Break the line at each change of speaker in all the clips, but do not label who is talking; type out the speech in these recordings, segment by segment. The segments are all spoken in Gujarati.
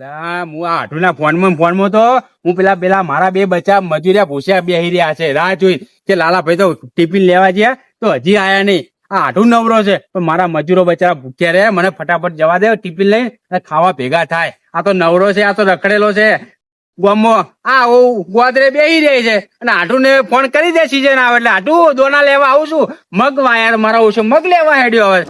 હું આ આઠુના ફોનમાં તો હું પેલા મારા બે બચ્ચા મજૂરિયા ભૂસ્યા બેહી રહ્યા છે રાહ જોઈ કે લાલાભાઈ તો ટિફિન લેવા ગયા તો હજી આયા નહીં. આ આઠું નવરો છે પણ મારા મજૂરો બચારા ભૂખ્યા રહે, મને ફટાફટ જવા દે ટિફિન લઈને ખાવા ભેગા થાય. આ તો નવરો છે, આ તો રખડેલો છે ગામમાં. આ ગોદરે બેહી રહી છે અને આઠું ને ફોન કરી દે સીઝન આવે એટલે આઠું દોના લેવા આવું છું. મગ વાયર મારા ઓછો મગ લેવા હેડ્યો હવે.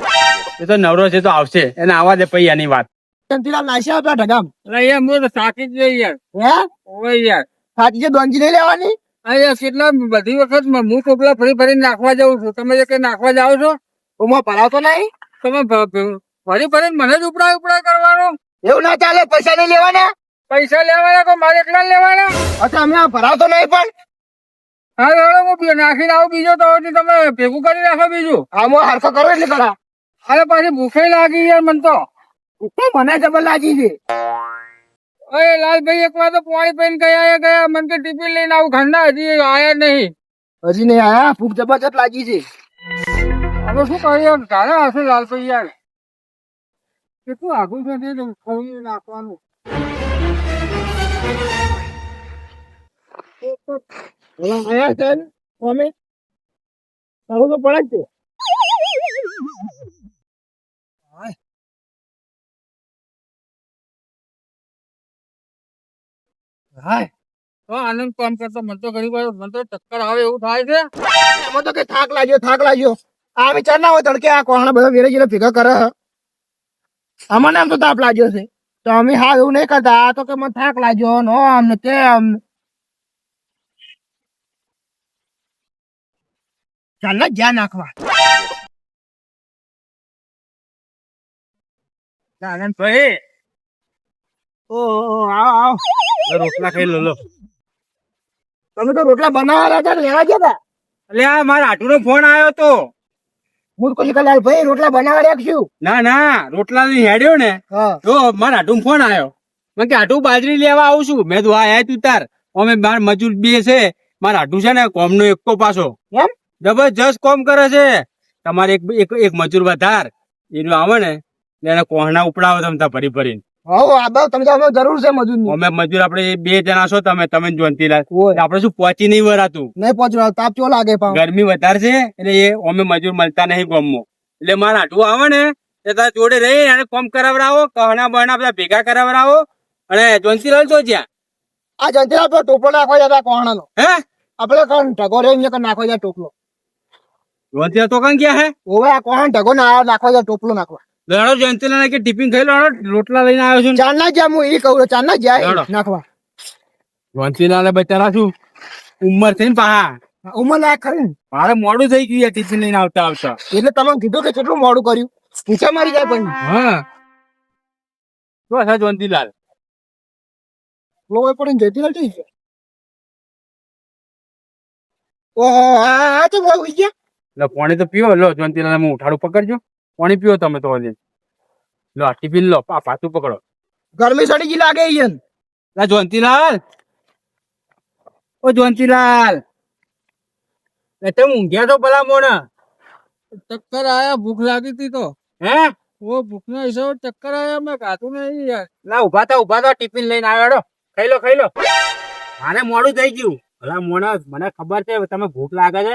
એ તો નવરો છે તો આવશે, એને આવવા દે પૈયાની વાત.
ચંતીલાલ નાશ્યા આપડા ઢગામ
હું સાકી જ યાર.
હે
ઓવે યાર
સાચી છે દોંજી નહીં લેવાની.
અહીંયા કેટલા બધી વખત હું ટોપલા ફરી નાખવા જાઉં છું. તમે જે કઈ નાખવા જાઓ છો
ઉમાં ભરાવતો નહીં.
તમે ફરી મને જ ઉપડા કરવાનો.
એવું ના ચાલે, પૈસા નહીં લેવાના.
પૈસા લેવાના તો મારે એકલા લેવાના.
અચ્છા અમે આ ભરાવતો નહીં પણ
હા હવે હું નાખીને આવું બીજો તો તમે ભેગું કરી નાખો બીજું.
આમાં હરખો કરો એટલે કરા.
અરે પાછી ભૂખે લાગી યાર મને તો.
મને જબર લાગી છે.
અરે લાલભાઈ એક વાર તો પાણી પીને ગયા મને કે ટિફિન લઈને આવું ઘરના હજી આયા નહીં.
હજી નહીં આયા, ભૂખ જબરજસ્ત લાગી છે.
હવે શું કરીએ તારા હશે લાલભાઈ યાર. કેટલું આગું છે તે ખોલી નાખવાનું.
આયા છે ને, અમે આવું તો પડે જ છે. હાય
તો આનંદ કામ કરતો મને તો ઘણી વાર મને તો ચક્કર આવે એવું થાય છે.
એમાં તો કે થાક લાગ્યો. આ વિચાર ના હોય તડકે આ કોહણા બધા વેરે જેલા ભેગા કરે. અમને આમ તો તાપ લાગ્યો છે તો અમે હા એવું નહીં કરતા. આ તો કે મને થાક લાગ્યો નો આમ ને તેમ. ચાલ ને જ્યાં નાખવા.
આનંદભાઈ
ઓહો આવો
રોટલા ખાઈ લો.
તમે તો રોટલા બનાવવા હતા લેવા ગયા હતા.
એટલે આ મારા આઠુનો ફોન આવ્યો તો.
હું તો કલાક ભાઈ રોટલા બનાવવા રાખ્યું.
ના રોટલા હેડ્યો ને
હા
તો મારા આઠું ફોન આવ્યો. મેં કે આઠું બાજરી લેવા આવું છું. મેં તો આ તું તાર અમે માર મજૂર બે છે. મારા આઠું છે ને કોમ નો એકકો પાછો
એમ
જબરજસ્ત કોમ કરે છે. તમારે એક મજૂર વધાર એનું આવે ને એને કોહણા ઉપડાવો તમે ભરીને.
હો આ તમે તો જરૂર છે મજૂરની.
અમે મજૂર આપડે બે જણા છો તમે જોનતીલાલ. આપડે શું પહોંચી નહીં વરાતું.
નહીં પહોંચવા તાપ ચો લાગે પણ
ગરમી વધારે છે એટલે એ અમે મજૂર મળતા નહીં ગામમાં. એટલે મારા આઠું આવે ને એ તારા જોડે રહી અને કોમ કરાવડાવો, કહણા બહણા બધા ભેગા કરાવડાવો. અને જોનતીલાલ તો જ્યાં
આ જંતરા પર ટોપલો નાખવા જતા કોહણાનો.
હે
આપડે કોણ ઢગો રે નાખવા જાય ટોપલો.
જોનતીલાલ તો કઈ ગયા હે
ઓવે આ કોહણ ઢગો નાખવા જાય ટોપલો નાખવા.
લડો જોનતીલાલ કે ટિફિન ખાઈ લો, રોટલા લઈને આવ્યો છું.
ચાર ના જ્યાં હું એ કહું ચાર ના જાય નાખવા.
જોનતીલાલ બચારા શું ઉંમર છે ને પાહા
ઉમર લાયક ખરી ને.
મારે મોડું થઈ ગયું ટિફિન લઈને આવતા
એટલે તમે કીધું કે કેટલું મોડું કર્યું. પૂછા મારી જાય પણ
હા શું છે જોનતીલાલ?
લોહી પડીને જતી રહી છે. ઓહો આ તો બહુ ગયા.
લો પાણી તો પીવો. લો જોનતીલાલ હું ઉઠાડું પકડજો. પાણી પીવો તમે તો લો આ ટિફિન લો. પાતું પકડો.
ગરમી સડી ગઈ લાગે ઈયન.
લા જોનતીલાલ, ઓ જોનતીલાલ તમે ઊંઘ્યા તો ભલા મોણા.
ચક્કર આયા ભૂખ લાગી હતી તો.
હે
ઓ ભૂખ ના હિસાબે ચક્કર આયા મેં ખાતું નહીં યાર.
ના ઉભા થા ટિફિન લઈને આવ્યો. ખાઈ લો. મારે મોડું થઈ ગયું. ભલા મોણા મને ખબર છે તમે ભૂખ લાગે છે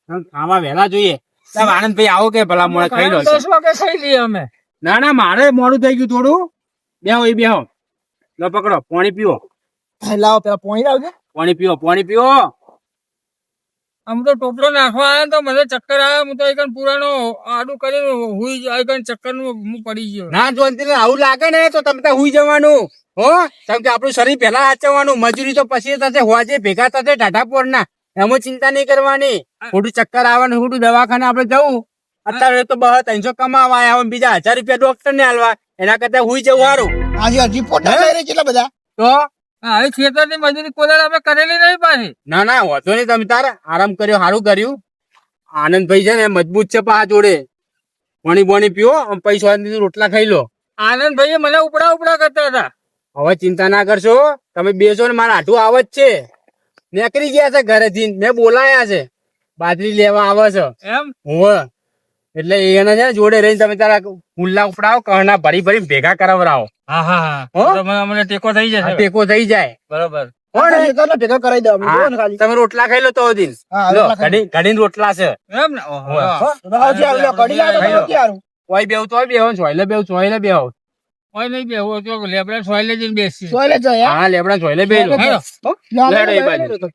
તમે ખાવા વહેલા જોઈએ. આનંદભાઈ આવો કે ભલા મોણા ખાઈ લો.
10 વાગે ખાઈ લઈએ અમે.
ના મારે મોડું થઈ ગયું થોડું. બેહો લો પકડો પાણી પીવો.
લાવો પેલા પોણી લાવજો.
પાણી પીવો.
આમ તો ટોપલો નાખવા આવ્યા તો મને ચક્કર આવ્યા. હું તો એક પુરાણો આડું કરીને હુઈ ચક્કર નું હું પડી ગયો.
ના જોનતીલાલ આવું લાગે ને તો તમે ત્યાં હુઈ જવાનું હો. કેમ કે આપણું શરીર પહેલા સાચવવાનું, મજૂરી તો પછી થશે. હોજે ભેગા થશે ટાઢાપોર ના. એમાં ચિંતા નહીં કરવાની. ખોટું ચક્કર આવવાનું, ખોટું દવાખાને આપડે જવું. અત્યારે તો 300 કમાવા આવે, બીજા 1000 રૂપિયા ડોક્ટર ને હાલવા. એના કરતા હુઈ જવું સારું.
આજે હજી પોતા લઈ રહી કેટલા બધા.
તો
હવે ખેતર ની મજૂરી કોદાળ આપણે કરેલી નહીં પાછી.
ના વાંધો નહીં. તમે તારે આરામ કર્યો, સારું કર્યું. આનંદભાઈ છે ને મજબૂત છે પા જોડે. પાણી પીવો, પૈસા રોટલા ખાઈ લો.
આનંદભાઈ મને ઉપડા કરતા હતા.
હવે ચિંતા ના કરશો. તમે બેસો ને મારા આઠું આવે જ છે. નીકળી ગયા છે ઘરેથી. મેં બોલાયા છે બાજરી લેવા આવે છે
એમ
હોવે. એટલે એને છે ને જોડે રહીને તમે તારા પુલ્લા ઉપડાવો, કહના ભરી ભરી ભેગા કરાવરાવો.
હા હા હા
હો?
તો મને ટેકો થઈ
આ
જશે
ટેકો થઈ જાય
બરોબર
હો ને?
ખેતરને ભેગા કરાવી દો અમે
હા,
જુઓ ને ખાલી
તમે રોટલા ખાઈ લો તો દિન
હા
લો
રોટલા ખાઈ
ઘડીને રોટલા છે
એમ ને ઓહો.
હો?
તો સૌથી સારું લ્યો, કઢી લાવો તો
ખાઈ લો.
સૌથી સારું.
કોઈ બેવ તોય બેહો ચોયલે બેહો
કોઈ નહીં બેહવું તો લેબડા સોયલે જઈને બેસી
સોયલે જ જાય,
હા લેબડા ચોયલે બે લો
હેડો.
હો?
લો, લો,
લેડો એ
લો,
બાજુ
લો, લો.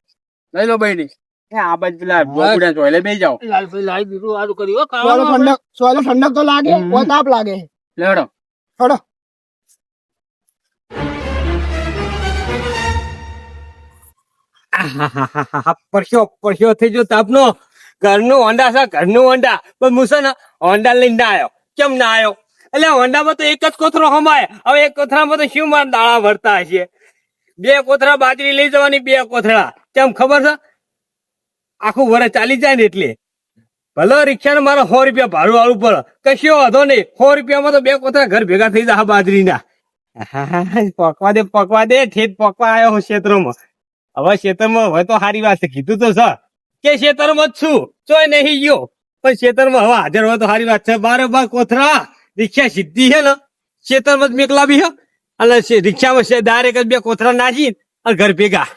લઈ લો બહેની એ આ બાજુ પેલા ગોકુડા ચોયલે બે જાઓ
લાલભાઈ લાવી દીધું સારું કર્યું હો,
સોયલો
ખાવાનું આપણે.
ઠંડક સોયલો ઠંડક તો લાગે
હમ.
કોઈ તાપ લાગે
લેડો
હડો
પરસ્યો થઈ ગયો તાપનો ઘરનું હોન્ડા છે ઘરનું હોન્ડા પણ હું છે ને હોન્ડા લઈને ના આવ્યો કેમ ના આવ્યો એટલે હોન્ડામાં તો એક જ કોથરો હમાય હવે એક કોથરામાં તો શું મારા દાણા ભરતા હશે બે કોથરા બાજરી લઈ જવાની બે કોથળા કેમ ખબર છે આખું વરસ ચાલી જાય ને એટલે ભલે રિક્ષાને મારે 100 રૂપિયા ભાડું વાળું પડે કશો વાંધો નહીં 100 રૂપિયામાં તો બે કોથરા ઘર ભેગા થઈ જાય બાજરીના પકવા દે ઠેઠ પકવા આવ્યો હું ક્ષેત્રમાં હવે ખેતરમાં હવે તો સારી વાત છે કીધું તો સર કે ખેતરમાં જ છું ચોય નહીં ગયો પણ ખેતરમાં હવે હાજર હોય તો સારી વાત છે બારે બાર કોથરા રિક્ષા સીધી છે ને ખેતરમાં જ મેકલા બી છે અને રિક્ષામાં છે ડાયરેક્ટ જ બે કોથરા નાખી અને ઘર ભેગા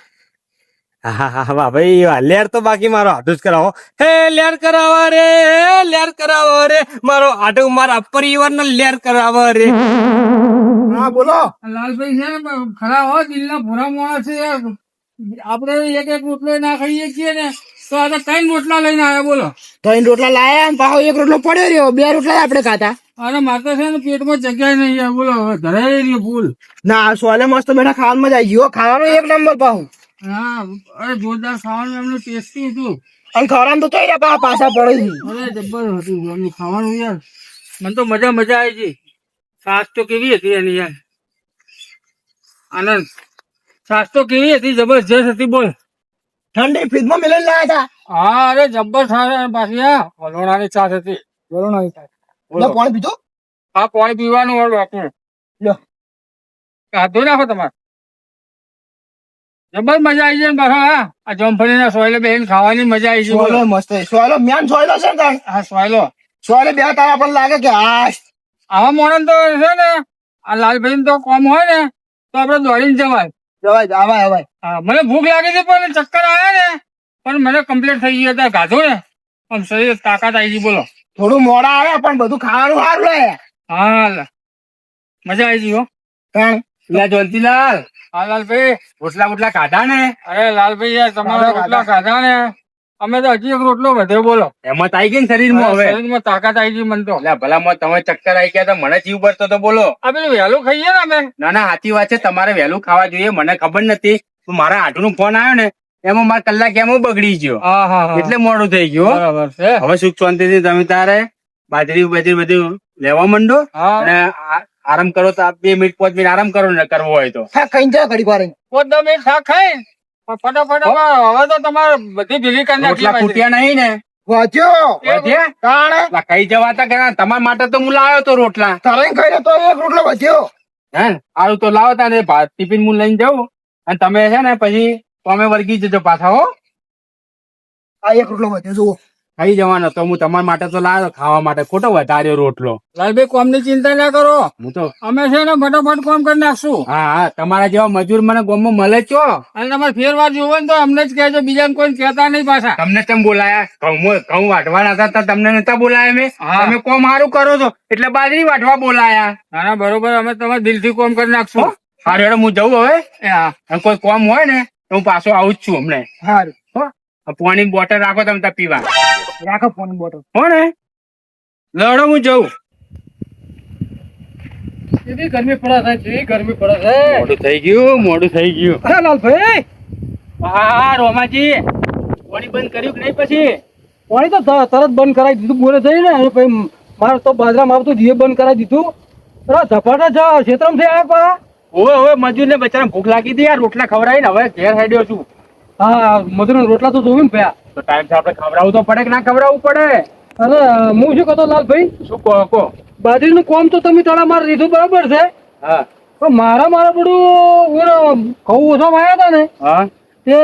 હા હા હા ભાઈ વાહ, લેર તો બાકી મારો હાથું જ કરાવો હે લેર કરાવો રે મારો હાથું મારા પરિવારનો લેર કરાવો રે
હા બોલો
લાલભાઈ છે ને ખરા હો દિલના ભૂરા માણસ છે યાર. આપણે એક એક રોટલો ના ખાઈએ છીએ ને તો આ તો 3 રોટલા લઈને આવ્યા બોલો
ત્રણ રોટલા લાયા ને પાછો એક રોટલો પડ્યો રહ્યો બે રોટલા આપણે ખાતા
અરે મારે તો છે ને પેટમાં જગ્યા નહીં યાર બોલો હવે ધરાઈ રહ્યો ફૂલ
ના સોયલે મસ્ત બેઠા ખાવાનું મજા આવી ગયો ખાવાનું એક નંબર પાછું
હા અરે જોરદાર ખાવાનું એમનું ટેસ્ટી હતું
અને ખવડાવવાનું તો ચોઈ રહ્યા પાછા પડે છે
અરે જબ્બર હતું એમનું ખાવાનું યાર મને તો મજા આવી ગઈ છાશ તો કેવી હતી એની યાર આનંદ છાશ તો કેવી હતી જબરજસ્ત હતી બોલ
ઠંડી ફ્રીજમાં મેળવી લાયા હતા
હા અરે જબ્બર છાશ પાછી હા હલોણાની છાશ હતી
બોલો ના વિચાર
બોલો.
પાણી પીધું
આ પાણી પીવાનું હોય બાપુ
લ્યો.
હાથ ધોઈ નાખો તમારે જબર મજા આવી જાય ને પાછો હા આ જમફળીના સોયલે બેહીને ખાવાની મજા આવી જાય
સોયલો
બોલો.
મસ્ત છે. સોયલો મેન સોયલો છે ને તાણ.
હા સોયલો
સોયલે બે તારા આપણને લાગે કે હા
આવા મોણસ તો છે ને આ લાલભાઈ તો કોમ હોય ને તો આપડે દોડીને જવાય
જવાય આવાય આવાય
હા મને ભૂખ લાગી હતી પણ ચક્કર આવ્યા ને પણ મને કમ્પ્લીટ થઈ ગયા હતા ગાધો ને આમ શરીર તાકાત આવી ગઈ બોલો
થોડું મોડા આવે પણ બધું ખાવાનું સારું લે
હા મજા આવી ગઈ હો
તાણ.
લે જોલતીલાલ
હા લાલભાઈ
રોટલા બોટલા ખાધા ને
અરે લાલભાઈ યાર તમારા રોટલા ખાધા ને અમે તો હજી એક રોટલો વધ્યો બોલો
એમાં તો આવી ગઈ ને શરીરમાં હવે
શરીરમાં તાકાત આવી ગઈ મને તો
એટલે ભલામાં તમે ચક્કર આવી ગયા તો મને જીવ પડતો તો બોલો
આ પેલું વહેલું ખાઈએ ને અમે
ના ના સાચી વાત છે તમારે વહેલું ખાવા જોઈએ મને ખબર નથી પણ મારા આટલું ફોન આવ્યો ને એમાં મારા કલાક એમાં બગડી ગયો
હા હા હા
એટલે મોડું થઈ ગયું હો.
બરાબર છે
હવે સુખ શાંતિથી તમે તારે બાજરી બધું લેવા માંડો
હા
અને આરામ કરો તો 2 મિનિટ 5 મિનિટ આરામ કરો ને કરવો હોય તો
હા કઈ જાય ઘડી વાર
પોત બે શાક ખાઈ ફટાફટ હવે તો તમારે બધી ભેગી કરી નાખી
રોટલા ખૂટ્યા નહીં ને
વાંચ્યો
વધ્યા?
તાણ
લા, કઈ જવાતા કે ના, તમારા માટે તો હું લાવ્યો તો રોટલા
તારે ખાઈને તો એક રોટલો વધ્યો
હે સારું તો લાવો તાને ટિફિન હું લઈને જાઉં અને તમે છે ને પછી તમે વર્ગી જજો પાછા હો
આ એક રોટલો વધ્યો જુઓ
ખાઈ જવાનો તો હું તમારા માટે તો લાવ્યો ખાવા માટે ખોટો વધાર્યો રોટલો
લાલભાઈ કોમ ની ચિંતા ના કરો
હું તો
અમે છે ને ફટાફટ કામ કરી નાખશું
હા હા તમારા જેવા મજૂર મને ગામમાં મળે છો
અને તમારે ફેરવાર જોવો ને તો અમને જ કહેજો બીજાને કોઈ કહેતા નહીં પાછા
તમને તેમ બોલાયા ઘઉં વાટવાના હતા તો તમને નતા બોલાયા મેં
હા.
તમે કોમ સારું કરો છો એટલે બાજરી વાટવા બોલાયા
ના ના બરોબર અમે તમારે દિલથી કામ કરી નાખશું
સારું હેડો હું જઉં હવે
એ હા
અને કોઈ કોમ હોય ને તો હું પાછો આવું જ છું હમણાં
સારું
પાણી બોટલ રાખો તમે ત્યાં પીવા
રાખો ફોન બોટલ
હો ને લડો હું જઉં
કેવી ગરમી પડે છે કેવી ગરમી પડે છે
મોડું થઈ ગયું
અરે લાલભાઈ
હા રોમાજી પાણી બંધ કર્યું કે નહીં પછી
પાણી તો તરત બંધ કરાવી દીધું બોલે થઈ ને અને પછી મારે તો બાજરામાં આવતું જીએ બંધ કરાવી દીધું અરે ઝપાટા છે ક્ષેત્રમાં થઈ આવ્યા પા
હવે મજૂર ને બચારા ભૂખ લાગી હતી યાર રોટલા ખવડાવીને હવે ઘેર હેડ્યો છું
હા મધુર રોટલા તો જોયું ને ભયા
તો ટાઈમ આપણે ખવડાવવું તો પડે કે ના ખવડાવવું પડે
અરે હું શું કહેતો લાલભાઈ
શું કહો
બાજરીનું કોમ તો તમે તળા મારે દીધું બરાબર છે
હા
પણ મારા બધું ઘઉં ઓછા વાયા હતા ને
હા
તે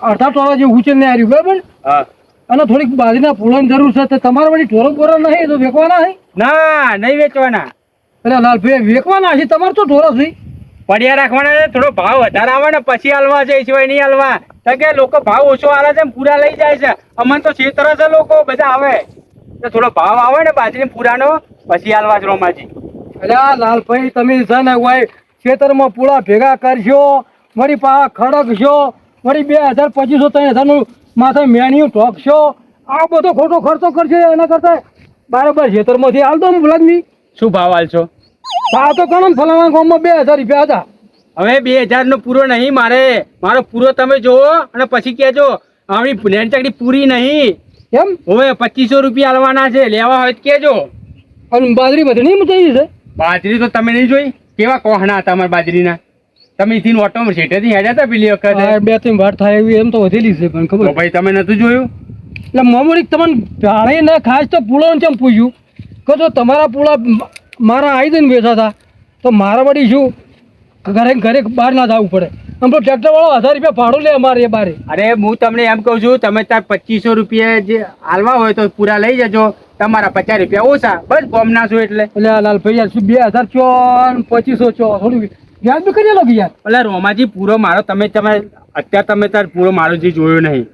અડધા ટોળા જેવું ઉછેર ને આવ્યું બરાબર
હા
અને થોડીક બાજરીના ફૂલોની જરૂર છે તો તમારા વળી ઢોરો બોરો નહીં તો વેચવાના નહીં
ના નહીં વેચવાના
એટલે લાલભાઈ વેકવાના છે તમારે તો ઢોરો છે
પડ્યા રાખવાના છે, થોડો ભાવ વધારે આવે ને પછી હાલવા છે, એ સિવાય નહીં હાલવા. કારણ કે લોકો ભાવ ઓછો હાલે છે ને પૂરા લઈ જાય છે. અમને તો છેતરે છે લોકો બધા આવે તો થોડો ભાવ આવે ને બાજરી પૂરાનો પછી હાલવા છે રોમાજી.
અરે આ લાલભાઈ તમે છે ને હોય ખેતરમાં પૂળા ભેગા કરશો, વળી પા ખડકશો, વળી 2000 2500 3000 નું માથે મેણિયું ઢોકશો, આ બધો ખોટો ખર્ચો કરશે. એના કરતા બરાબર ખેતરમાંથી હાલ દો મુલાદમી.
શું ભાવ હાલશો?
ભાવ તો કોણ ફલાણા ગામમાં 2000 રૂપિયા હતા.
હવે 2000 નો પૂરો નહીં મારો પૂરો તમે જોવો અને પછી કહેજો. આપણી નેનચકડી પૂરી નહીં.
એમ
હવે 2500 રૂપિયા હાલવાના છે, લેવા હોય તો કહેજો.
અને બાજરી બધી નહીં મૂકી છે.
બાજરી તો તમે નહીં જોઈ? કેવા કોહણા હતા અમારા બાજરીના. તમે ઇથી ઓટો શેઠેથી હેડ્યા હતા પેલી વખત.
2-3 વાર થાય એવી એમ તો વધેલી છે પણ
તો
ખબર.
ભાઈ તમે નતું જોયું?
એટલે મામૂલી તમને ભાડે ને ખાસ તો પૂળો કેમ પૂછ્યું કે જો તમારા પૂળા મારા આવી જઈને બેઠા હતા તો મારા વળી શું ઘરે ઘરે બહાર ના જવું પડે. આમ તો ટ્રેક્ટર વાળો 1000 રૂપિયા ભાડું લે અમારે એ બારે.
અરે હું તમને એમ કહું છું, તમે તાર 2500 રૂપિયા જે હાલવા હોય તો પૂરા લઈ જજો. તમારા 50 રૂપિયા ઓછા, બસ ગોમ ના છું એટલે.
એટલે આ લાલભાઈ યાર શું 2000 ચો ને 2500 ચો થોડું વ્યાજ બી કરી લો કે યાર.
એટલે રોમાજી પૂરો મારો તમે અત્યારે તમે તાર પૂરો મારો જે જોયો નહીં.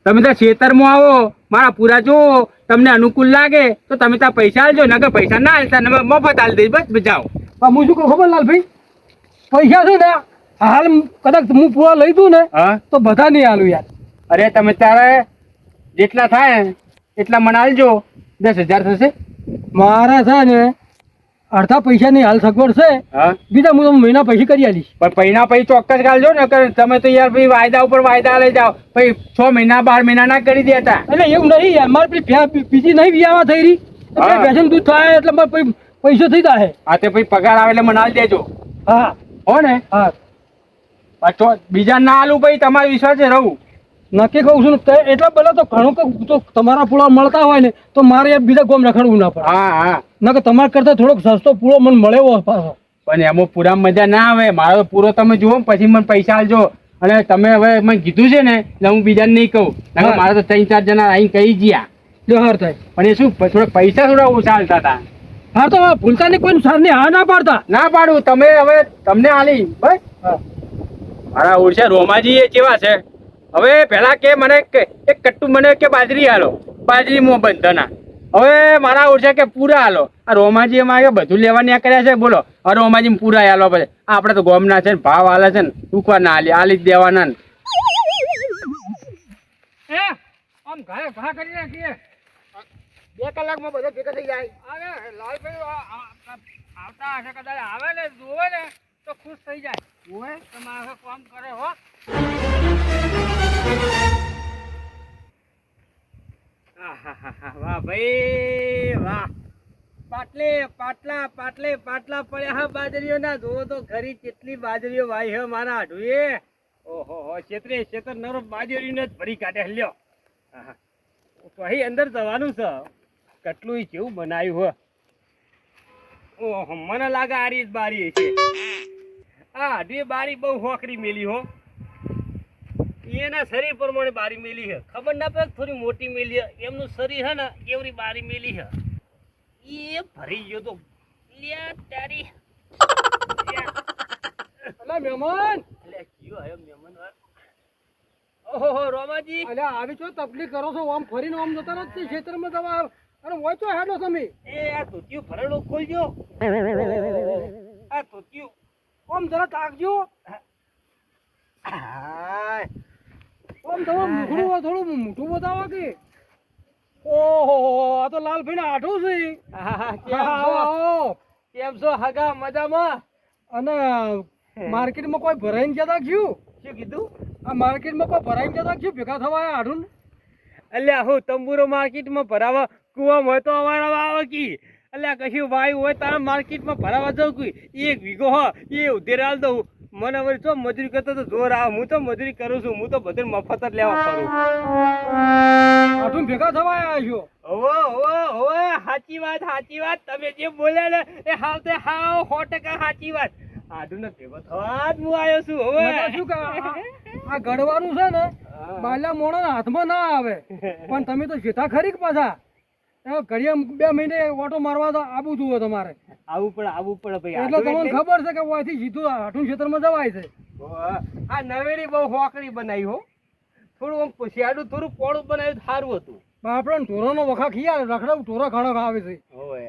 તમે ત્યાં ખેતરમાં આવો, મારા પૂરા જોવો, તમને અનુકૂળ લાગે તો તમે ત્યાં પૈસા આલજો, નકર પૈસા ના આલતા ને મફત આલી દઈશ, બસ જાઓ.
પણ હું શું કહું ખબર લાલભાઈ, પૈસા છે ને હાલ કદાચ હું પૂરા લઈ દઉં ને
હા
તો બધા નહીં હાલું યાર.
અરે તમે તારે જેટલા થાય એટલા મને આલજો. 10,000 થશે.
મારા છે ને અડધા પૈસા ની હાલ સગવડ છે,
હા
બીજા હું તમને મહિના પૈસા કરી આલીશ.
પણ પૈના પછી ચોક્કસ ગાલજો ને, તમે તો યાર ભાઈ વાયદા ઉપર વાયદા લઈ જાઓ. પછી 6 મહિના 12 મહિના ના કરી દેતા.
એટલે એવું નહીં યાર, મારે પેલી બીજી નહીં વિયાવા થઈ રહી એટલે
હા.
ભેંસનું દૂધ થાય એટલે મારે પૈસો થઈ જાય.
હા તે પછી પગાર આવે એટલે મને આલી દેજો,
હા
હો ને?
હા
પાછો બીજા ના આલું ભાઈ, તમારો વિશ્વાસ છે રહું.
નક્કી કહું છું ને એટલા બધા તો ઘણું કે તો તમારા પૂળા મળતા હોય ને તો મારે યાર બીજા ગોમ રખડવું ના પડે.
હા હા
નકર તમારા કરતા થોડોક સસ્તો પૂળો મને મળ્યો પાછો.
પણ એમાં પૂરા મજા ના આવે. મારો પૂરો તમે જુઓ ને પછી મને પૈસા આલજો. અને તમે હવે મને કીધું છે ને એટલે હું બીજાને નહીં કહું. નકર
હા.
મારે તો 3-4 જણા આવીને કહી ગયા.
જો હાર થાય.
પણ એ શું થોડા પૈસા થોડા ઓછા આલતા હતા.
હા તો ભૂલતા ને કોઈ સારની હા ના પાડતા.
ના પાડું, તમે હવે તમને આલી બસ.
હા
મારા ઓળખ્યા રોમાજી એ કેવા છે. હવે પેલા કે મને એક કટ્ટુ મને કે બાજરી હાલો, બાજરી મો બંધના. હવે મારા ઓળખ્યા કે પૂરા હાલો. આ રોમાજી એમાં કે બધું લેવા કર્યા છે. બોલો આ રોમાજી પૂરા હાલો પછી આપણે તો ગોમના છે ને ભાવ હાલે છે ને ટૂંકવા ના આલી જ દેવાના ને.
આમ ઘા ઘા કરી નાખીએ.
2 કલાકમાં બધો ભેગા થઈ જાય.
અરે લાલભાઈ આવતા હશે કદાચ, આવે ને જોવે ને તો ખુશ થઈ જાય. જોવે તમારે કામ કરે હો.
વાહ ભાઈ વાહ. પાટલા પડ્યા હા બાજરીઓના. જોવો તો ઘરી કેટલી બાજરીઓ વાઈ હે મારા આઢુએ. ઓહો હો ક્ષેત્ર નરો બાજરીને જ ભરી કાઢે. લ્યો તો અહીં અંદર જવાનું છે. કેટલું કેવું બનાવ્યું હો. ઓહો મને લાગે આરી જ બારી છે. આ આઢુએ બારી બહુ હોકરી મેલી હો. એના શરીર પ્રમાણે બારી મેલી છે. ખબર ના પડે થોડી મોટી મેલી છે. એમનું શરીર છે ને એવરી બારી મેલી છે. એ ભરી ગયો તો લ્યા તારી.
અલા મહેમાન,
લે કયો આયો મહેમાન વાર. ઓહો રોમાજી.
અલ્યા આવી છો તકલીફ કરો છો? આમ ફરીને આમ જતા નથી ખેતરમાં જવા. અરે હોય છો હેડો તમે.
એ આ ધોતિયું ભરેલું ખોલજો. આ ધોતિયું
આમ જરા તાકજો.
હાય.
આમ તમારું મુખડું થોડું મોટું બતાવો કે. ઓહો આ તો લાલભાઈ ના આઠું છે.
કેમ છો હગા? મજામાં?
અને માર્કેટમાં કોઈ ભરાઈને જતા ગયું?
શું કીધું?
આ માર્કેટમાં કોઈ ભરાઈને જતા ગયું ભેગા થવા આઠું?
અલ્યા હું તંબુરો માર્કેટમાં ભરાવા કુવામાં હોય તો અમારા આવે કી. અલ્યા કશું વાયુ હોય તારા માર્કેટમાં ભરાવા જાઉં કોઈ 1 વીઘો હ એ ઉધેર હાલ દઉં. મને હવે જો મજૂરી કરતો તો જોર આવે. હું તો મજૂરી કરું છું. હું તો બધે મફત જ લેવા ફરું.
આઠું ભેગા થવા આવ્યા છો?
હોવે સાચી વાત. તમે જે બોલ્યા ને એ હાવ તે હાવ 100% સાચી વાત. આડુને ભેગો થવા જ હું આવ્યો છું.
નકર શું કે આ ગળવાનું છે ને બાલ્યા મોણા હાથમાં ના આવે. પણ તમે તો શેઠા ખરી કે પાછા ઘડીએ 2 મહિને ઓટો મારવા તો આબુ જુઓ તમારે
આવું પડે ભાઈ
એટલે
આટલું
તમને ખબર છે કે ઓયથી સીધું હાટું ક્ષેત્રમાં જવાય છે
આ નવેડી બહુ હોકડી બનાવી હો થોડું આમ શિયાળું થોડું પોળું બનાવ્યું તો સારું હતું
પણ આપણે ઢોરોનો વખા ખીયા રખડા ઢોરા ખાણા આવે છે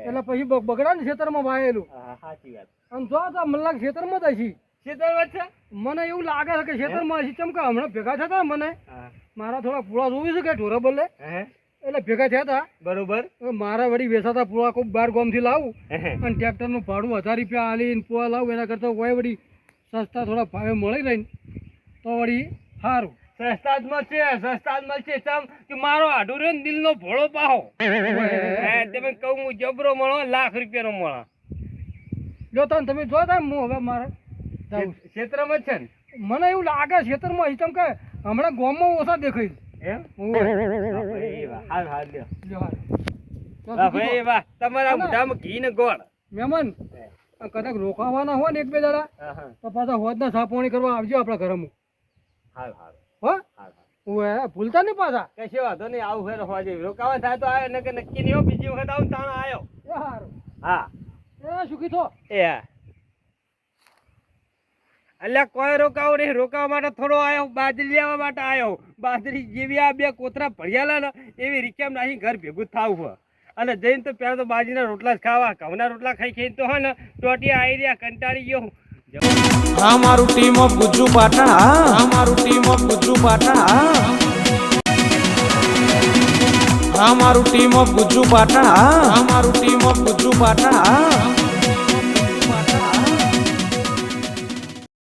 એટલે પછી બગડા ને ક્ષેત્રમાં વાયેલું
સાચી વાત
અને જો તો મલ્લા ક્ષેત્રમાં જ હશી
શેતરમાં છે
મને એવું લાગે છે કે ક્ષેત્રમાં હશી ચમ કે હમણાં ભેગા થયા હતા મને
હા
મારા થોડા પૂળા જોવી છે કે ઢોરા બોલે
હે
એટલે ભેગા થયા હતા
બરોબર
મારા વળી વેસાતા પૂળા કોઈ 12 ગામથી લાવું અને ટ્રેક્ટરનું ભાડું 1000 રૂપિયા આલીને પૂળા લાવું એના કરતાં કોઈ વળી સસ્તા થોડા ભાવે મળી લઈને તો વળી સારું
સસ્તા જ મળશે ચમ કે મારો આઢું રહ્યો ને દિલનો ભોળો પાહો તમે કહું હું જબરો મળો લાખ રૂપિયાનો મળો
જો તમે જો તા હું હવે મારે જાઉં છું.
ક્ષેત્રમાં જ છે ને
મને એવું લાગે ક્ષેત્રમાં હજી ચમ કે હમણાં ગામમાં ઓછા દેખાય
એમ
ઓવે.
હાલ હાલ લ્યો
લ્યો હાલ. તો
વાહ
શું
ભાઈ
કીધું?
વાહ તમારા મોઢામાં ઘી ને ગોળ
મહેમાન આ કદાચ રોકાવાના હોય ને 1-2 દાડા તો પાછા હોદના સાપોણી કરવા આવજો આપણા ઘરમાં
હાલ હાલ
હો
હાલ
ઓવે ભૂલતા નહીં પાછા
કશો વાંધો નહીં આવું ફેર હોવા જેવી રોકાવા થાય તો આવ્યો નકે નક્કી નહીં હો બીજી વખત આવું તાણ આવ્યો
એ હારું
હા
એ સુખી થો
એ હા અલ્યા કોઈ રોકાવો નહીં રોકાવા માટે થોડો આવ્યો બાજરી લેવા માટે આવ્યો બાજરી જેવી આ 2 કોતરા ભર્યાલા ને એવી રીકેમ નાખી ઘર ભેગું થાવું હોય અને જઈને તો પહેલા તો બાજરીના રોટલા જ ખાવા ઘઉંના રોટલા ખાઈ ખાઈને તો હોય ને ટોટી આવી રહ્યા કંટાળી ગયો
અમારું ટીમ ઓફ ગુજ્જુ પાટણ અમારું ટીમ ઓફ ગુજ્જુ પાટણ અમારું ટીમ ઓફ ગુજ્જુ પાટણ અમારું ટીમ ઓફ ગુજ્જુ પાટણ